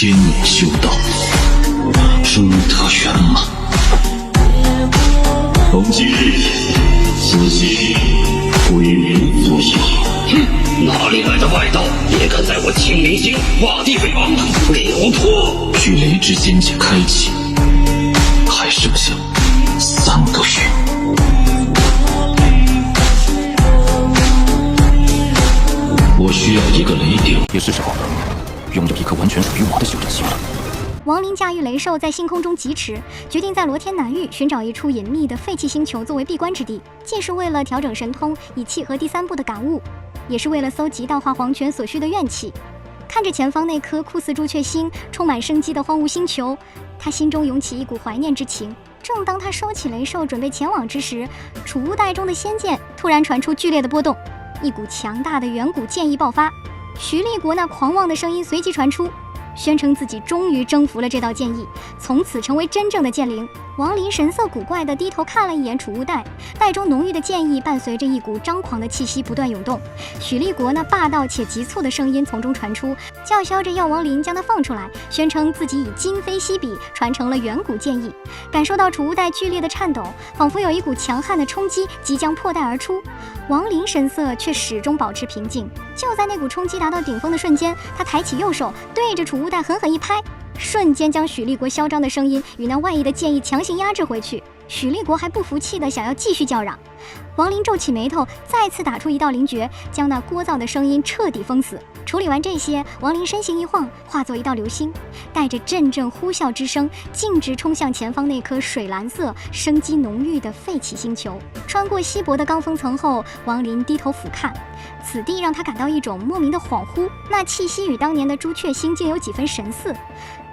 千年修道，出特玄马。从今日起，此心归无所有。哼，哪里来的外道，也敢在我青灵星画地为王？给我破！距雷之仙界开启，还剩下3个月。我需要一个雷霆，也是时候拥有一颗完全属于我的修真星了。亡灵驾驭雷兽在星空中疾驰，决定在罗天南域寻找一处隐秘的废弃星球作为闭关之地，既是为了调整神通，以契合第3部的感悟，也是为了搜集道化黄泉所需的元气。看着前方那颗酷似朱雀星、充满生机的荒芜星球，他心中涌起一股怀念之情。正当他收起雷兽准备前往之时，储物袋中的仙剑突然传出剧烈的波动，一股强大的远古剑意爆发。徐立国那狂妄的声音随即传出，宣称自己终于征服了这道剑意，从此成为真正的剑灵。王林神色古怪地低头看了一眼储物袋，袋中浓郁的剑意伴随着一股张狂的气息不断涌动。许立国那霸道且急促的声音从中传出，叫嚣着要王林将它放出来，宣称自己以今非昔比传承了远古剑意。感受到储物袋剧烈的颤抖，仿佛有一股强悍的冲击即将破袋而出。王林神色却始终保持平静。就在那股冲击达到顶峰的瞬间，他抬起右手对着储物袋狠狠一拍，瞬间将许立国嚣张的声音与那外溢的剑意强行压制回去。许立国还不服气的想要继续叫嚷，王林皱起眉头，再次打出一道灵诀，将那聒噪的声音彻底封死。处理完这些，王林身形一晃，化作一道流星，带着阵阵呼啸之声，径直冲向前方那颗水蓝色、生机浓郁的废弃星球。穿过稀薄的钢风层后，王林低头俯瞰，此地让他感到一种莫名的恍惚，那气息与当年的朱雀星竟有几分神似。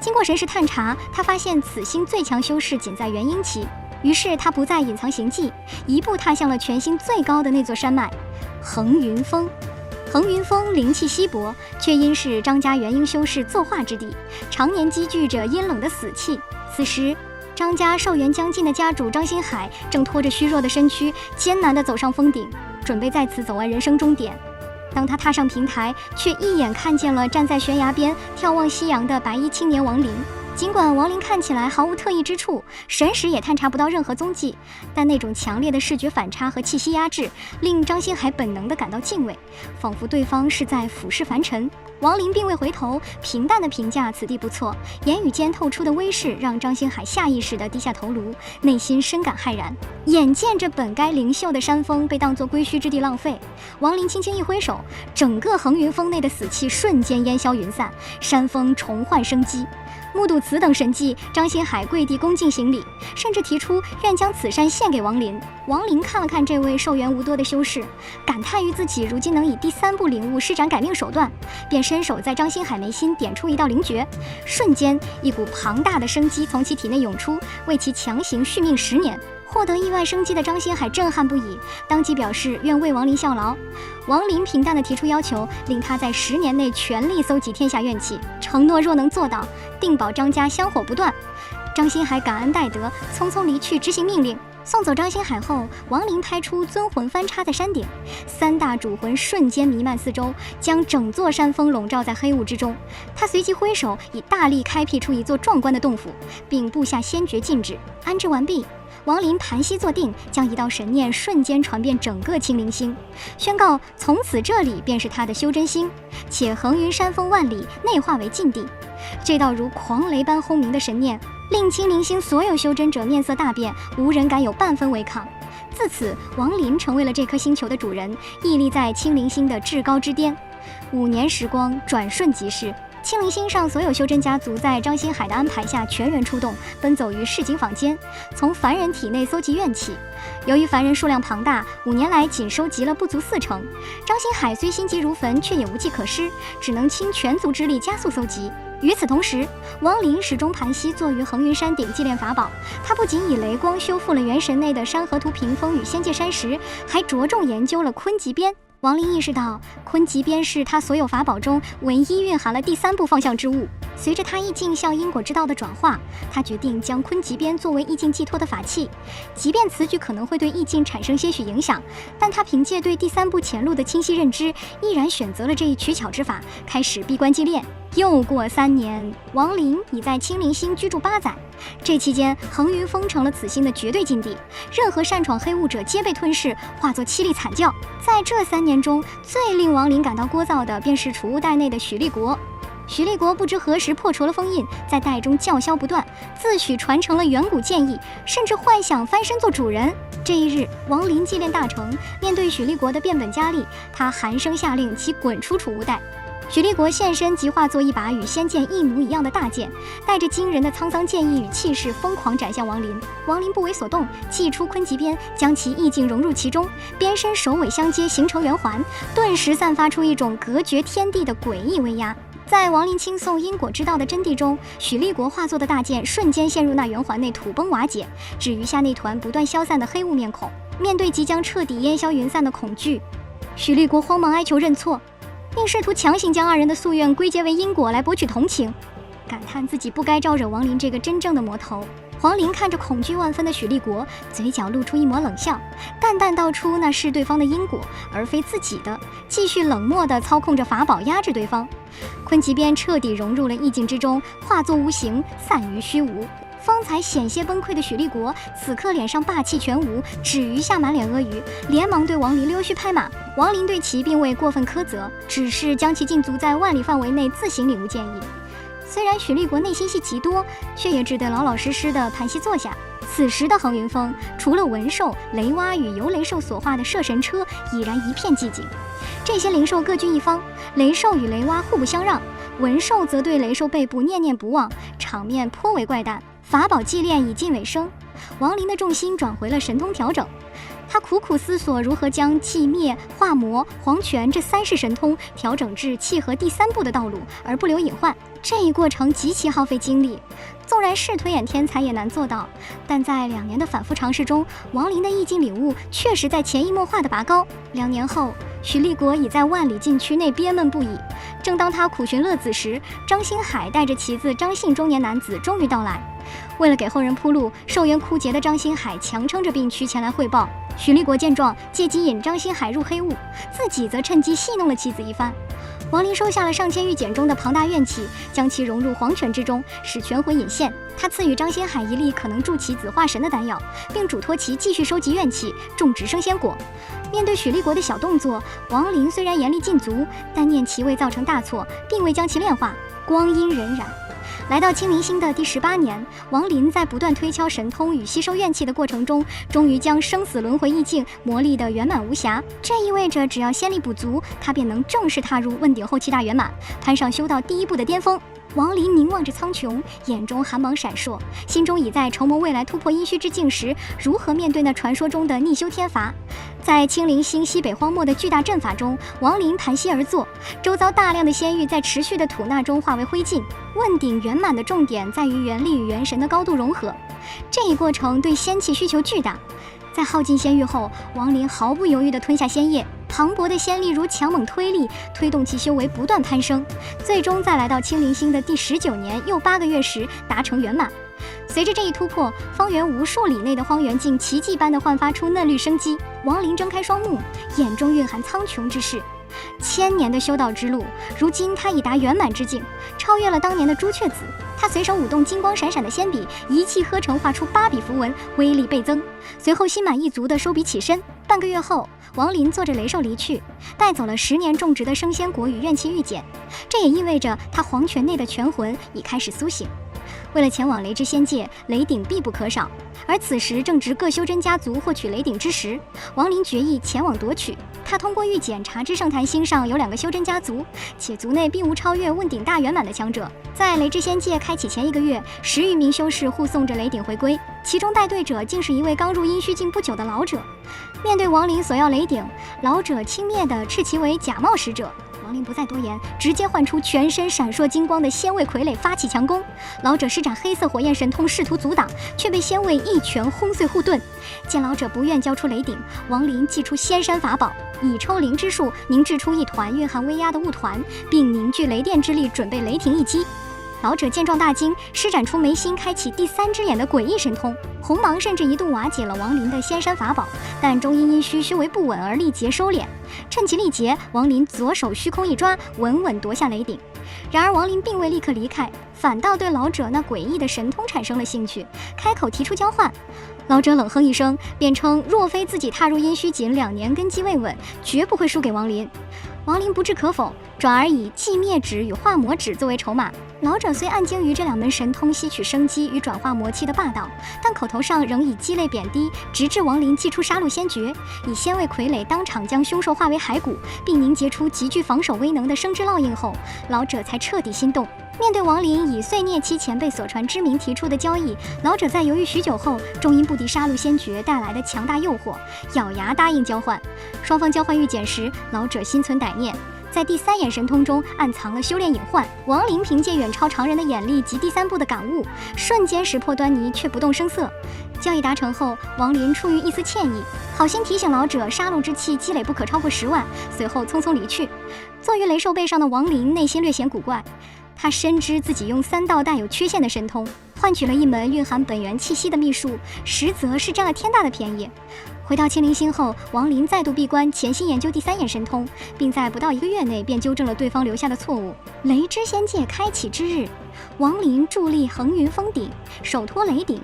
经过神识探查，他发现此星最强修士仅在元婴期，于是他不再隐藏行迹，一步踏向了全星最高的那座山脉——恒云峰。恒云峰灵气稀薄，却因是张家元婴修士作化之地，常年积聚着阴冷的死气。此时，张家寿元将近的家主张新海正拖着虚弱的身躯，艰难地走上峰顶，准备在此走完人生终点。当他踏上平台，却一眼看见了站在悬崖边眺望夕阳的白衣青年王林。尽管王林看起来毫无特异之处，神识也探查不到任何踪迹，但那种强烈的视觉反差和气息压制，令张新海本能地感到敬畏，仿佛对方是在俯视凡尘。王林并未回头，平淡地评价此地不错，言语间透出的威势让张新海下意识地低下头颅，内心深感骇然。眼见着本该灵秀的山峰被当作归墟之地浪费，王林轻轻一挥手，整个恒云峰内的死气瞬间烟消云散，山峰重焕生机。目睹此等神迹，张新海跪地恭敬行礼，甚至提出愿将此山献给王林。王林看了看这位寿元无多的修士，感叹于自己如今能以第3步领悟施展改命手段，便伸手在张新海眉心点出一道灵诀，瞬间一股庞大的生机从其体内涌出，为其强行续命10年。获得意外生机的张新海震撼不已，当即表示愿为王林效劳。王林平淡地提出要求，令他在10年内全力搜集天下怨气，承诺若能做到，定保张家香火不断。张新海感恩戴德，匆匆离去执行命令。送走张新海后，王林拍出尊魂翻插在山顶，3大主魂瞬间弥漫四周，将整座山峰笼罩在黑雾之中。他随即挥手，以大力开辟出一座壮观的洞府，并布下仙诀禁止。安置完毕，王林盘膝坐定，将一道神念瞬间传遍整个青灵星，宣告从此这里便是他的修真星，且恒云山峰万里，内化为禁地。这道如狂雷般轰鸣的神念，令青灵星所有修真者面色大变，无人敢有半分违抗。自此，王林成为了这颗星球的主人，屹立在青灵星的至高之巅。5年时光转瞬即逝，青灵星上所有修真家族在张新海的安排下全员出动，奔走于市井坊间，从凡人体内搜集怨气。由于凡人数量庞大，5年来仅收集了不足40%。张新海虽心急如焚，却也无计可施，只能倾全族之力加速搜集。与此同时，王林始终盘膝坐于恒云山顶祭炼法宝。他不仅以雷光修复了元神内的山河图屏风与仙界山石，还着重研究了坤极鞭。王林意识到，坤极鞭是他所有法宝中唯一蕴含了第3步方向之物。随着他意境向因果之道的转化，他决定将坤极鞭作为意境寄托的法器。即便此举可能会对意境产生些许影响，但他凭借对第三部前路的清晰认知，毅然选择了这一取巧之法，开始闭关祭炼。又过3年，王林已在青灵星居住8载。这期间，恒云峰成了此星的绝对禁地，任何擅闯黑雾者皆被吞噬，化作凄厉惨叫。在这3年中，最令王林感到聒噪的，便是储物袋内的许立国。许立国不知何时破除了封印，在袋中叫嚣不断，自诩传承了远古剑意，甚至幻想翻身做主人。这一日，王林祭炼大成，面对许立国的变本加厉，他寒声下令其滚出储物袋。许立国现身即化作一把与仙剑一模一样的大剑，带着惊人的沧桑剑意与气势，疯狂斩向王林。王林不为所动，祭出坤极鞭，将其意境融入其中，鞭身首尾相接，形成圆环，顿时散发出一种隔绝天地的诡异威压。在王林倾诵因果之道的真谛中，许立国化作的大剑瞬间陷入那圆环内，土崩瓦解，只余下那团不断消散的黑雾面孔。面对即将彻底烟消云散的恐惧，许立国慌忙哀求认错，并试图强行将2人的夙愿归结为因果来博取同情，感叹自己不该招惹王林这个真正的魔头。黄林看着恐惧万分的许立国，嘴角露出一抹冷笑，淡淡道出那是对方的因果，而非自己的，继续冷漠地操控着法宝压制对方。坤极鞭彻底融入了意境之中，化作无形，散于虚无。方才险些崩溃的许立国，此刻脸上霸气全无，只余下满脸阿谀，连忙对王林溜须拍马。王林对其并未过分苛责，只是将其禁足在万里范围内自行领悟剑意。虽然许立国内心戏极多，却也只得老老实实的盘膝坐下。此时的恒云峰，除了文兽、雷蛙与由雷兽所化的摄神车，已然一片寂静。这些灵兽各居一方，雷兽与雷蛙互不相让，文兽则对雷兽背部念念不忘，场面颇为怪诞。法宝祭炼已近尾声，王林的重心转回了神通调整。他苦苦思索如何将寂灭、化魔、黄泉这3式神通调整至契合第3步的道路，而不留隐患。这一过程极其耗费精力，纵然是推演天才也难做到。但在2年的反复尝试中，王林的意境领悟确实在潜移默化的拔高。2年后，许立国已在万里禁区内憋闷不已。正当他苦寻乐子时，张星海带着旗子张姓中年男子终于到来。为了给后人铺路，寿元枯竭的张星海强撑着病躯前来汇报。许立国见状，借机引张星海入黑雾，自己则趁机戏弄了妻子一番。王林收下了上千玉简中的庞大怨气，将其融入黄泉之中，使全魂隐现。他赐予张星海1粒可能助其子化神的丹药，并嘱托其继续收集怨气，种植升仙果。面对许立国的小动作，王林虽然严厉禁足，但念其未造成大错，并未将其炼化。光阴荏苒，来到青灵星的第18年，王林在不断推敲神通与吸收怨气的过程中，终于将生死轮回意境磨砺得圆满无瑕。这意味着只要仙力补足，他便能正式踏入问鼎后期大圆满，攀上修道第1步的巅峰。王林凝望着苍穹，眼中寒芒闪烁，心中已在筹谋未来突破阴虚之境时，如何面对那传说中的逆修天罚。在青灵星西北荒漠的巨大阵法中，王林盘膝而坐，周遭大量的仙玉在持续的吐纳中化为灰烬。问鼎圆满的重点在于元力与元神的高度融合，这一过程对仙气需求巨大。在耗尽仙玉后，王林毫不犹豫地吞下仙液，磅礴的仙力如强猛推力，推动其修为不断攀升，最终在来到青灵星的第19年又8个月时达成圆满。随着这一突破，方圆无数里内的荒原竟奇迹般地焕发出嫩绿生机。王林睁开双目，眼中蕴含苍穹之势。1000年的修道之路，如今他已达圆满之境，超越了当年的朱雀子。他随手舞动金光闪闪的仙笔，一气呵成画出8笔符文，威力倍增。随后心满意足地收笔起身。半个月后，王林坐着雷兽离去，带走了10年种植的升仙果与怨气玉简。这也意味着他黄泉内的全魂已开始苏醒。为了前往雷之仙界，雷鼎必不可少。而此时正值各修真家族获取雷鼎之时，王林决意前往夺取。他通过玉简查知圣坛星上有2个修真家族，且族内并无超越问鼎大圆满的强者。在雷之仙界开启前1个月，10余名修士护送着雷鼎回归，其中带队者竟是一位刚入阴虚境不久的老者。面对王林索要雷鼎，老者轻蔑地斥其为假冒使者。王林不再多言，直接唤出全身闪烁金光的仙卫傀儡发起强攻。老者施展黑色火焰神通试图阻挡，却被仙卫一拳轰碎护盾。见老者不愿交出雷鼎，王林祭出仙山法宝，以抽灵之术凝制出一团蕴含威压的雾团，并凝聚雷电之力，准备雷霆一击。老者见状大惊，施展出眉心开启第3只眼的诡异神通，红芒甚至一度瓦解了王林的仙山法宝，但终因虚修为不稳而力竭收敛。趁其力竭，王林左手虚空一抓，稳稳夺下雷鼎。然而王林并未立刻离开，反倒对老者那诡异的神通产生了兴趣，开口提出交换。老者冷哼一声，便称若非自己踏入阴虚井2年，根基未稳，绝不会输给王林。王林不置可否，转而以寂灭指与化魔指作为筹码。老者虽暗惊于这2门神通吸取生机与转化魔气的霸道，但口头上仍以鸡肋贬低，直至王林祭出杀戮仙诀，以仙位傀儡当场将凶兽化为骸骨，并凝结出极具防守威能的生之烙印后，老者才彻底心动。面对王林以碎孽妻前辈所传之名提出的交易，老者在犹豫许久后，终因不敌杀戮仙诀带来的强大诱惑，咬牙答应交换。双方交换玉简时，老者心存歹念，在第3眼神通中暗藏了修炼隐患。王林凭借远超常人的眼力及第3步的感悟，瞬间识破端倪，却不动声色。交易达成后，王林出于一丝歉意，好心提醒老者杀戮之气积累不可超过10万，随后匆匆离去。坐于雷兽背上的王林内心略显古怪，他深知自己用3道带有缺陷的神通换取了一门蕴含本源气息的秘术，实则是占了天大的便宜。回到青灵星后，王林再度闭关，潜心研究第3眼神通，并在不到1个月内便纠正了对方留下的错误。雷之仙界开启之日，王林伫立横云峰顶，手托雷鼎。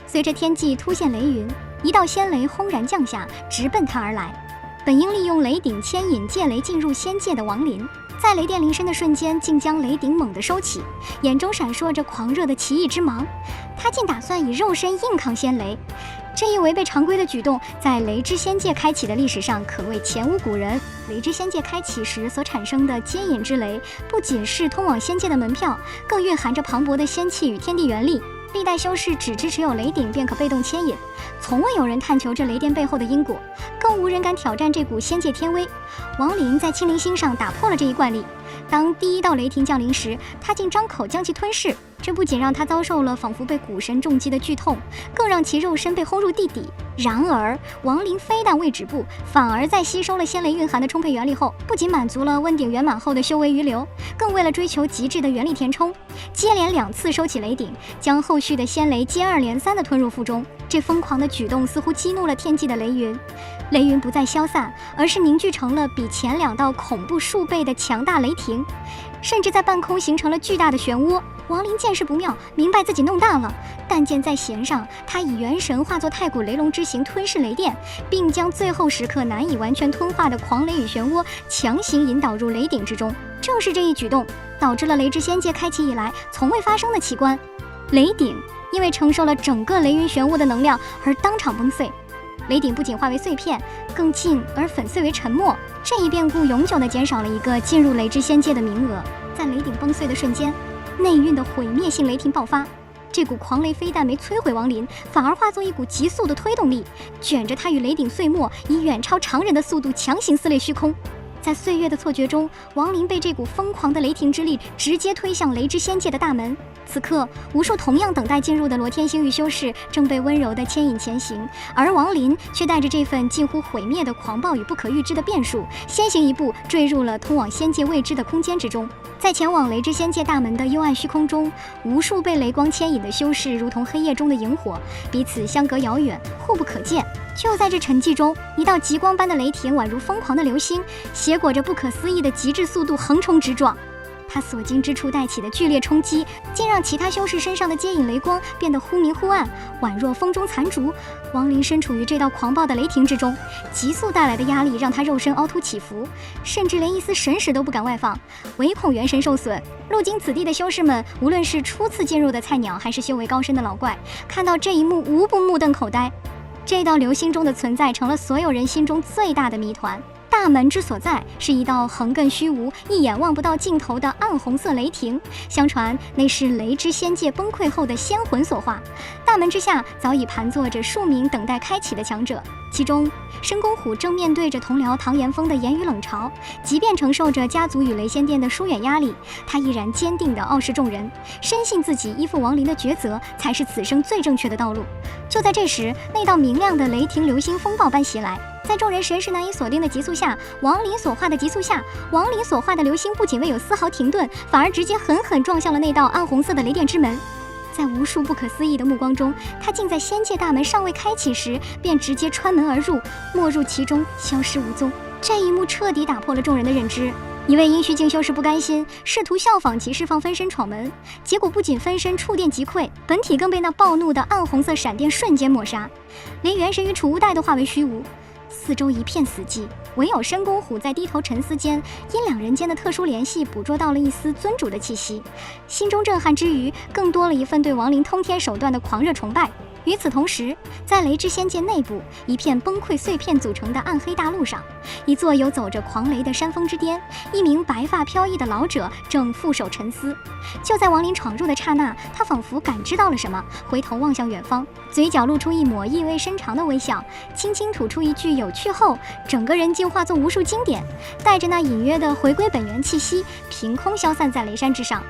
随着天际突现雷云，一道仙雷轰然降下，直奔他而来。本应利用雷鼎牵引界雷进入仙界的王林，在雷电临身的瞬间，竟将雷鼎猛地收起，眼中闪烁着狂热的奇异之芒。他竟打算以肉身硬抗仙雷，这一违背常规的举动，在雷之仙界开启的历史上可谓前无古人。雷之仙界开启时所产生的接引之雷，不仅是通往仙界的门票，更蕴含着磅礴的仙气与天地元力。历代修士只知持有雷鼎便可被动牵引，从未有人探求这雷电背后的因果，更无人敢挑战这股仙界天威。王林在青灵星上打破了这一惯例，当第1道雷霆降临时，他竟张口将其吞噬。这不仅让他遭受了仿佛被古神重击的剧痛，更让其肉身被轰入地底。然而王林非但未止步，反而在吸收了仙雷蕴含的充沛元力后，不仅满足了问鼎圆满后的修为余流，更为了追求极致的元力填充，接连2次收起雷鼎，将后续的仙雷接二连三地吞入腹中。这疯狂的举动似乎激怒了天际的雷云，雷云不再消散，而是凝聚成了比前2道恐怖数倍的强大雷霆，甚至在半空形成了巨大的漩涡。王林见势不妙，明白自己弄大了，但箭在弦上，他以元神化作太古雷龙之形吞噬雷电，并将最后时刻难以完全吞化的狂雷与漩涡强行引导入雷鼎之中。正是这一举动，导致了雷之仙界开启以来从未发生的奇观。雷鼎因为承受了整个雷云漩涡的能量而当场崩碎，雷鼎不仅化为碎片，更进而粉碎为沉默。这一变故永久地减少了一个进入雷之仙界的名额。在雷鼎崩碎的瞬间，内蕴的毁灭性雷霆爆发，这股狂雷非但没摧毁王林，反而化作一股急速的推动力，卷着他与雷鼎碎末，以远超常人的速度强行撕裂虚空。在岁月的错觉中，王林被这股疯狂的雷霆之力直接推向雷之仙界的大门。此刻，无数同样等待进入的罗天星域修士正被温柔地牵引前行，而王林却带着这份近乎毁灭的狂暴与不可预知的变数，先行一步坠入了通往仙界未知的空间之中。在前往雷之仙界大门的幽暗虚空中，无数被雷光牵引的修士如同黑夜中的萤火，彼此相隔遥远，互不可见。就在这沉寂中，一道极光般的雷霆宛如疯狂的流星，携裹着不可思议的极致速度横冲直撞。他所经之处带起的剧烈冲击，竟让其他修士身上的接引雷光变得忽明忽暗，宛若风中残烛。王林身处于这道狂暴的雷霆之中，急速带来的压力让他肉身凹凸起伏，甚至连一丝神识都不敢外放，唯恐元神受损。路经此地的修士们，无论是初次进入的菜鸟，还是修为高深的老怪，看到这一幕无不目瞪口呆。这道流星中的存在成了所有人心中最大的谜团。大门之所在是一道横亘虚无、一眼望不到尽头的暗红色雷霆，相传那是雷之仙界崩溃后的仙魂所化。大门之下早已盘坐着数名等待开启的强者，其中申公虎正面对着同僚唐延峰的言语冷嘲，即便承受着家族与雷仙殿的疏远压力，他依然坚定地傲视众人，深信自己依附王林的抉择才是此生最正确的道路。就在这时，那道明亮的雷霆流星风暴般袭来，在众人神识难以锁定的急速下，王林所化的流星不仅未有丝毫停顿，反而直接狠狠撞向了那道暗红色的雷电之门。在无数不可思议的目光中，他竟在仙界大门尚未开启时，便直接穿门而入，没入其中，消失无踪。这一幕彻底打破了众人的认知。一位阴虚静修士不甘心，试图效仿其释放分身闯门，结果不仅分身触电击溃，本体更被那暴怒的暗红色闪电瞬间抹杀，连元神与储物袋都化为虚无，四周一片死寂。唯有申公虎在低头沉思间，因两人间的特殊联系捕捉到了一丝尊主的气息，心中震撼之余，更多了一份对亡灵通天手段的狂热崇拜。与此同时，在雷之仙界内部，一片崩溃碎片组成的暗黑大陆上，一座游走着狂雷的山峰之巅，一名白发飘逸的老者正负手沉思。就在亡灵闯入的刹那，他仿佛感知到了什么，回头望向远方，嘴角露出一抹意味深长的微笑，轻轻吐出一句有趣后，整个人竟化作无数经典，带着那隐约的回归本源气息，凭空消散在雷山之上。